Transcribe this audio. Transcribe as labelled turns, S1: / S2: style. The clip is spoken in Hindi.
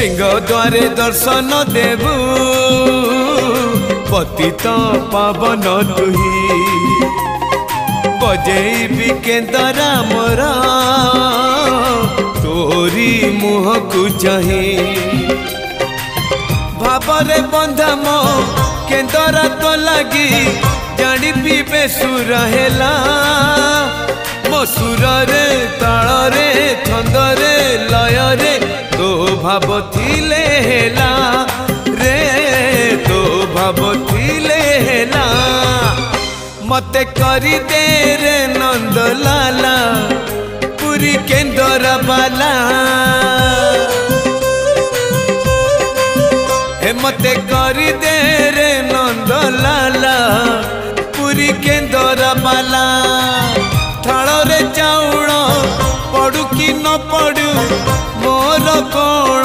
S1: सिंह द्वारे दर्शन देबू पतित पावन तुही बजेबी केन्दरा मोर तोरी मुह को चाही भावरे बंधा मो केन्दरा तो लगी जानी पीबे सुर हेला मो सुर रे ताल रे छंद रे लय रे तो भाव थिले हेला रे तो भाव थिले हेला मते करी दे रे नंद लाला पूरी केन्दरा बाला हे मते करी दे रे नंद लाला पूरी केन्दरा बाला थाल रे चाउल पड़ू कि न पड़ू मोर कौन